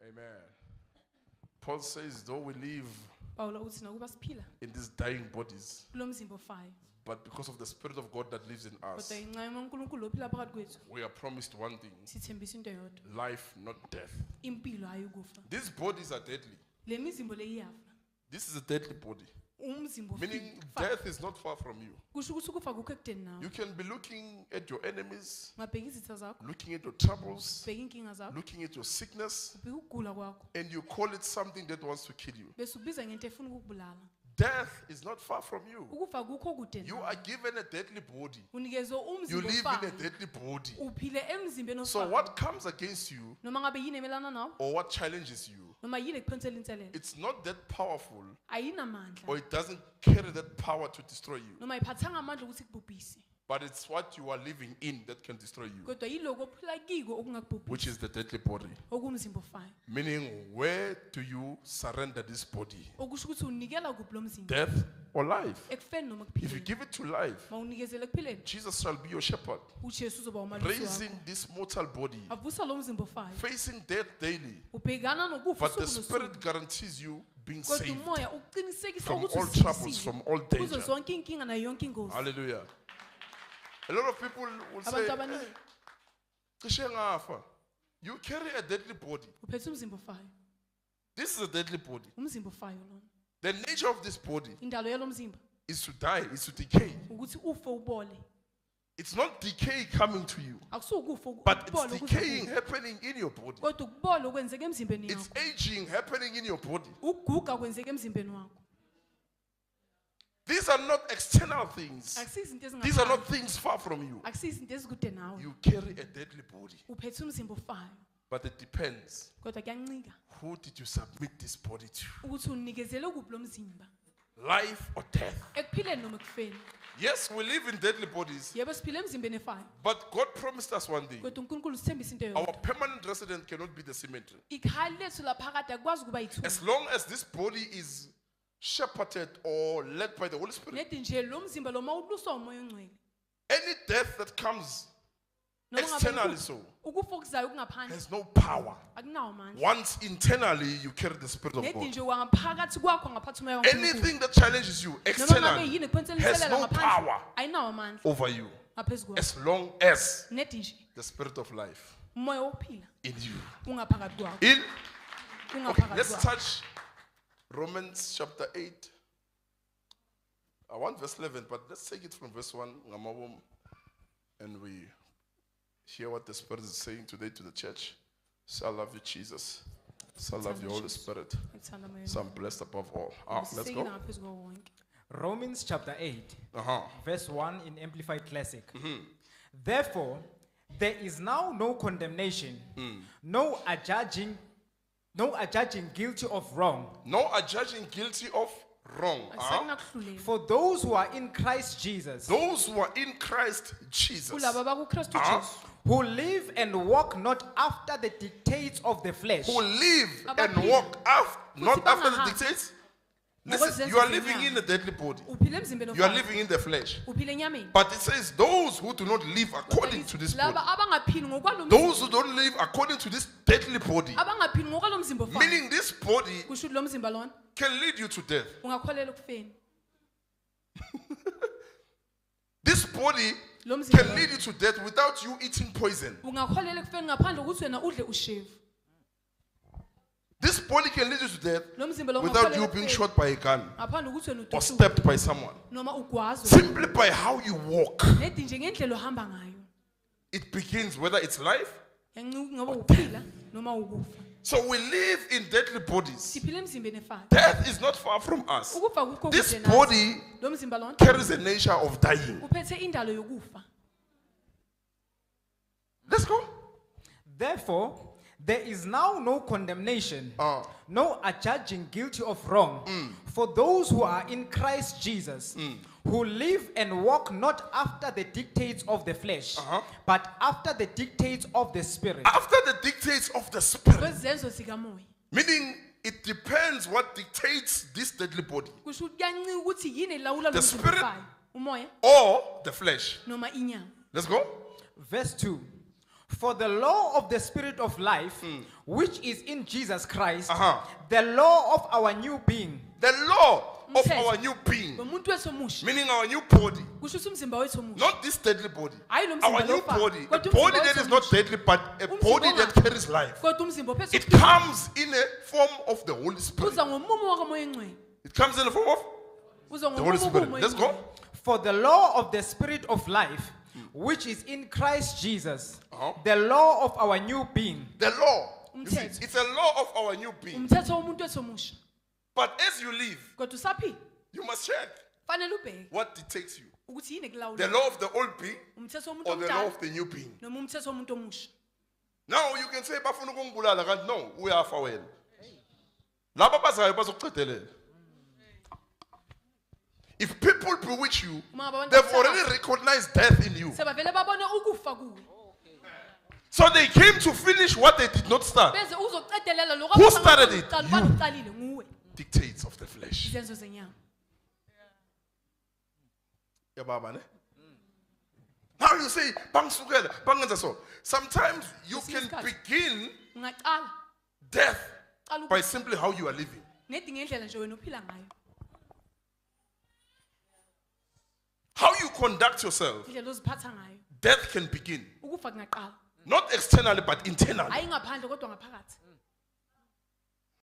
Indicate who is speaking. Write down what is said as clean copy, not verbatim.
Speaker 1: Amen. Paul says, though we live
Speaker 2: Pawulo uthi nakuba siphila
Speaker 1: in these dying bodies,
Speaker 2: kulo mzimba ofayo
Speaker 1: but because of the Spirit of God that lives in us,
Speaker 2: kodwa inxa yonkulunkulu ophila phakathi kwethu
Speaker 1: we are promised one thing:
Speaker 2: sithembisa into eyodwa
Speaker 1: life, not death.
Speaker 2: impilo hayi ukufa
Speaker 1: These bodies are deadly.
Speaker 2: le mizimbo le iyafa
Speaker 1: This is a deadly body,
Speaker 2: umzimba
Speaker 1: meaning
Speaker 2: ofa
Speaker 1: death is not far from you.
Speaker 2: kusho ukuthi ukufa kukho ekudeni nawe
Speaker 1: You can be looking at your enemies,
Speaker 2: ungabheka izitha zakho
Speaker 1: looking at your troubles,
Speaker 2: ubheka inkinga zakho
Speaker 1: looking at your sickness,
Speaker 2: ubheka ukugula kwakho
Speaker 1: and you call it something that wants to kill you.
Speaker 2: bese ubiza ngento efuna ukukubulala
Speaker 1: Death is not far from you.
Speaker 2: ukufa kukho kude
Speaker 1: You are given a deadly body.
Speaker 2: unikezwe
Speaker 1: You
Speaker 2: umzimba
Speaker 1: live in
Speaker 2: ofayo
Speaker 1: a deadly body.
Speaker 2: uphile emzimbeni
Speaker 1: So
Speaker 2: ofayo
Speaker 1: what comes against you
Speaker 2: noma ngabe yini emelana nawe
Speaker 1: or what challenges you,
Speaker 2: noma yini ekuphonsela inselelo
Speaker 1: it's not that powerful,
Speaker 2: ayinamandla
Speaker 1: or it doesn't carry that power to destroy you,
Speaker 2: noma ayiphathanga amandla ukuthi kubhubhise
Speaker 1: but it's what you are living in that can destroy you,
Speaker 2: kodwa yiloko ophila kiko
Speaker 1: which
Speaker 2: okungakubhubhisi
Speaker 1: is the deadly body.
Speaker 2: okumzimba ofayo
Speaker 1: Meaning, where do you surrender this body?
Speaker 2: okusho ukuthi unikela kuphi lo mzimba
Speaker 1: Death or life?
Speaker 2: ekufeni noma
Speaker 1: If you
Speaker 2: ekuphileni
Speaker 1: give it to life,
Speaker 2: mawunikezele ekuphileni
Speaker 1: Jesus shall be your shepherd,
Speaker 2: ujesu uzoba umalusi
Speaker 1: raising
Speaker 2: wakho
Speaker 1: this mortal body,
Speaker 2: avusa lo mzimba ofayo
Speaker 1: facing death daily.
Speaker 2: ubhekana nokufa
Speaker 1: But the
Speaker 2: usuku
Speaker 1: Spirit
Speaker 2: nosuku
Speaker 1: guarantees you being
Speaker 2: kodwa
Speaker 1: saved
Speaker 2: umoya uqinisekisa
Speaker 1: from
Speaker 2: ukuthi
Speaker 1: all troubles,
Speaker 2: usindisiwe
Speaker 1: from all
Speaker 2: kuzo
Speaker 1: danger.
Speaker 2: zonke inkinga nayo yonke ingozi
Speaker 1: Hallelujah. A lot of people will say,
Speaker 2: abantu abaningi
Speaker 1: "Hey, cishe ngafa." You carry a deadly body.
Speaker 2: uphethe umzimba ofayo
Speaker 1: This is a deadly body.
Speaker 2: umzimba ofayo lona
Speaker 1: The nature of this body
Speaker 2: indalo yalo mzimba
Speaker 1: is to die, is to decay.
Speaker 2: ukuthi ufe ubole
Speaker 1: It's not decay coming to you,
Speaker 2: akusukufa
Speaker 1: but it's
Speaker 2: ukubole
Speaker 1: decaying happening in your body.
Speaker 2: kodwa ukubole okwenzeka emzimbeni
Speaker 1: It's
Speaker 2: yakho
Speaker 1: aging happening in your body.
Speaker 2: ukuguga kwenzeka emzimbeni wakho
Speaker 1: These are not external things.
Speaker 2: akusiyo izinto
Speaker 1: These are
Speaker 2: ezingaphandle
Speaker 1: not things far from you.
Speaker 2: akusiyo izinto ezikude nawe
Speaker 1: You carry a deadly body.
Speaker 2: uphethe umzimba ofayo
Speaker 1: But it depends.
Speaker 2: kodwa kuyancika
Speaker 1: Who did you submit this body to?
Speaker 2: ukuthi unikezele kuphi lo mzimba
Speaker 1: Life or death?
Speaker 2: ekuphileni noma ekufeni
Speaker 1: Yes, we live in deadly bodies,
Speaker 2: yebo siphile emzimbeni efayo
Speaker 1: but God promised us one thing.
Speaker 2: kodwa unkulunkulu sithembisa into
Speaker 1: Our
Speaker 2: yodwa
Speaker 1: permanent resident cannot be the cemetery.
Speaker 2: ikhali lethu laphakade akwazi ukuba yithuba
Speaker 1: As long as this body is shepherded or led by the Holy Spirit,
Speaker 2: nedi nje lo mzimba lo mawuluswa umoya ongcwele
Speaker 1: any death that comes
Speaker 2: noma ngabe
Speaker 1: externally so
Speaker 2: ukufa okuzayo okungaphandle
Speaker 1: has no power.
Speaker 2: akunawo amandla
Speaker 1: Once internally you carry the Spirit of
Speaker 2: nedi
Speaker 1: God.
Speaker 2: nje wangaphakathi kwakho ngaphathi umoya wankulunkulu
Speaker 1: Anything that challenges you
Speaker 2: noma ngabe
Speaker 1: externally
Speaker 2: yini ekuphonsela
Speaker 1: has
Speaker 2: inselela
Speaker 1: no
Speaker 2: ngaphandle
Speaker 1: power
Speaker 2: ayinawo amandla
Speaker 1: over you
Speaker 2: ngaphezu kwakho
Speaker 1: as long as
Speaker 2: nedi nje
Speaker 1: the Spirit of life
Speaker 2: umoya wokuphila
Speaker 1: in you.
Speaker 2: ungaphakathi kwakho
Speaker 1: In okay,
Speaker 2: ungaphakathi
Speaker 1: let's
Speaker 2: kwakho
Speaker 1: touch Romans chapter 8. I want verse 11, but let's take it from verse 1. Ngamawom, and we hear what the Spirit is saying today to the church. So I love you, Jesus. So I love you, Holy Spirit.
Speaker 2: Ngikuthanda moya
Speaker 1: So I'm blessed above all. Let's
Speaker 2: Sisekile
Speaker 1: go.
Speaker 2: ngaphezu kwawo wonke
Speaker 3: Romans chapter 8,
Speaker 1: Uh-huh.
Speaker 3: verse 1 in Amplified Classic. Therefore, there is now no condemnation, no adjudging guilty of wrong
Speaker 1: No adjudging guilty of wrong.
Speaker 2: akusekunakuhlulela
Speaker 3: for those who are in Christ Jesus,
Speaker 1: Those who are in Christ Jesus.
Speaker 2: kulabo abakukristu
Speaker 1: Uh-huh.
Speaker 2: jesu
Speaker 3: who live and walk not after the dictates of the flesh,
Speaker 1: Who live and
Speaker 2: Abaphila.
Speaker 1: walk not
Speaker 2: Futhi
Speaker 1: after the
Speaker 2: bangahambi.
Speaker 1: dictates. Listen,
Speaker 2: Ngokuzenza
Speaker 1: you are living
Speaker 2: zenyama.
Speaker 1: in a deadly body.
Speaker 2: uphile emzimbeni
Speaker 1: You are
Speaker 2: ofayo
Speaker 1: living in the flesh.
Speaker 2: uphile enyameni
Speaker 1: But it says those who do not live according to this body,
Speaker 2: laba abangaphili ngokwalo
Speaker 1: those who don't live according to this deadly body,
Speaker 2: abangaphili ngokwalo mzimba ofayo
Speaker 1: meaning this body
Speaker 2: kusho ukuthi lo mzimba lona
Speaker 1: can lead you to death.
Speaker 2: ungakholela ekufeni
Speaker 1: This body
Speaker 2: lo mzimba
Speaker 1: can
Speaker 2: lona
Speaker 1: lead you to death without you eating poison.
Speaker 2: ungakholela ekufeni ngaphandle kokuthi wena udle ushevu
Speaker 1: This body can lead you to death
Speaker 2: lo mzimba lo
Speaker 1: without
Speaker 2: ungakholela
Speaker 1: you being
Speaker 2: ekufeni
Speaker 1: shot by a gun
Speaker 2: ngaphandle kokuthi wena
Speaker 1: or
Speaker 2: udusuke
Speaker 1: stabbed by someone.
Speaker 2: noma ugwazwe
Speaker 1: Simply by how you walk,
Speaker 2: nedi nje ngendlela ohamba ngayo
Speaker 1: it begins whether it's life.
Speaker 2: yancuki ngoba uphila noma ukufa
Speaker 1: So we live in deadly bodies.
Speaker 2: siphile emzimbeni efayo
Speaker 1: Death is not far from us.
Speaker 2: ukufa kukho
Speaker 1: This
Speaker 2: kude nathi
Speaker 1: body
Speaker 2: lo mzimba lona
Speaker 1: carries a nature of dying.
Speaker 2: uphethe indalo yokufa
Speaker 1: Let's go.
Speaker 3: therefore, there is now no condemnation,
Speaker 1: Uh.
Speaker 3: no adjudging guilty of wrong for those who are in Christ Jesus, who live and walk not after the dictates of the flesh, but after the dictates of the Spirit.
Speaker 1: After the dictates of the Spirit,
Speaker 2: kwezenzo zikamoya
Speaker 1: meaning it depends what dictates this deadly body,
Speaker 2: kusho ukuthi kuyancika ukuthi yini elawula lo
Speaker 1: The
Speaker 2: mzimba
Speaker 1: spirit-
Speaker 2: ofayo umoya
Speaker 1: or the flesh.
Speaker 2: noma inyama
Speaker 1: Let's go.
Speaker 3: Verse 2. For the law of the Spirit of life, which is in Jesus Christ,
Speaker 1: Uh-huh.
Speaker 3: the law of our new being,
Speaker 1: The law of
Speaker 2: Umthetho.
Speaker 1: our new being,
Speaker 2: Ngomuntu wethu omusha.
Speaker 1: meaning our new body,
Speaker 2: Kusho ukuthi umzimba wethu omusha.
Speaker 1: not this deadly body.
Speaker 2: Hayi lo mzimba
Speaker 1: Our new
Speaker 2: lo ofa.
Speaker 1: body, a
Speaker 2: Kodwa
Speaker 1: body
Speaker 2: umzimba
Speaker 1: that
Speaker 2: wethu
Speaker 1: is not
Speaker 2: omusha.
Speaker 1: deadly, but a
Speaker 2: Umzimba
Speaker 1: body that
Speaker 2: onga-
Speaker 1: carries life.
Speaker 2: Kodwa umzimba ophethe
Speaker 1: It comes in a form of the Holy Spirit.
Speaker 2: uza ngomumo wakamoya engcwele.
Speaker 1: It comes in the form of
Speaker 2: Uza
Speaker 1: the Holy
Speaker 2: ngomumo
Speaker 1: Spirit.
Speaker 2: kumoya
Speaker 1: Let's
Speaker 2: engcwele.
Speaker 1: go.
Speaker 3: for the law of the Spirit of life, which is in Christ Jesus,
Speaker 1: Uh-huh.
Speaker 3: the law of our new being,
Speaker 1: The law. You see,
Speaker 2: Umthetho.
Speaker 1: it's a law of our new being.
Speaker 2: Umthetho womuntu wethu omusha.
Speaker 1: But as you live,
Speaker 2: Kodwa usaphi?
Speaker 1: you must check
Speaker 2: Fanele ubheke
Speaker 1: what dictates you.
Speaker 2: ukuthi yini
Speaker 1: The
Speaker 2: ekulawula.
Speaker 1: law of the old being
Speaker 2: Umthetho womuntu
Speaker 1: or the law
Speaker 2: omdala
Speaker 1: of the new being.
Speaker 2: noma umthetho womuntu omusha.
Speaker 1: Now you can say bafuna ukungibulala kanti no, uyafa wena. Laba bazayo bazokucedelela. If people bewitch you,
Speaker 2: Uma abantu
Speaker 1: they've
Speaker 2: besaba-
Speaker 1: already recognized death in you.
Speaker 2: sebavele babone ukufa kuwe.
Speaker 1: So they came to finish what they did not start.
Speaker 2: Beze uzoqedelela lokho
Speaker 1: Who started it?
Speaker 2: abaqala-
Speaker 1: You.
Speaker 2: bakuqalile nguwe.
Speaker 1: Dictates of the flesh.
Speaker 2: Izenzo zenyama.
Speaker 1: Yeah, Baba, ne? Now you say, "Bangisukela, bangenza so." Sometimes you
Speaker 2: Kwesinye
Speaker 1: can
Speaker 2: isikhathi.
Speaker 1: begin
Speaker 2: Ungaqala
Speaker 1: death
Speaker 2: qala
Speaker 1: by simply how you are living.
Speaker 2: nedinga indlela nje wena ophila ngayo.
Speaker 1: How you conduct yourself,
Speaker 2: Indlela oziphatha ngayo.
Speaker 1: death can begin.
Speaker 2: Ukufa kungaqala.
Speaker 1: Not externally, but internally.
Speaker 2: Hayi ngaphandle kodwa ngaphakathi.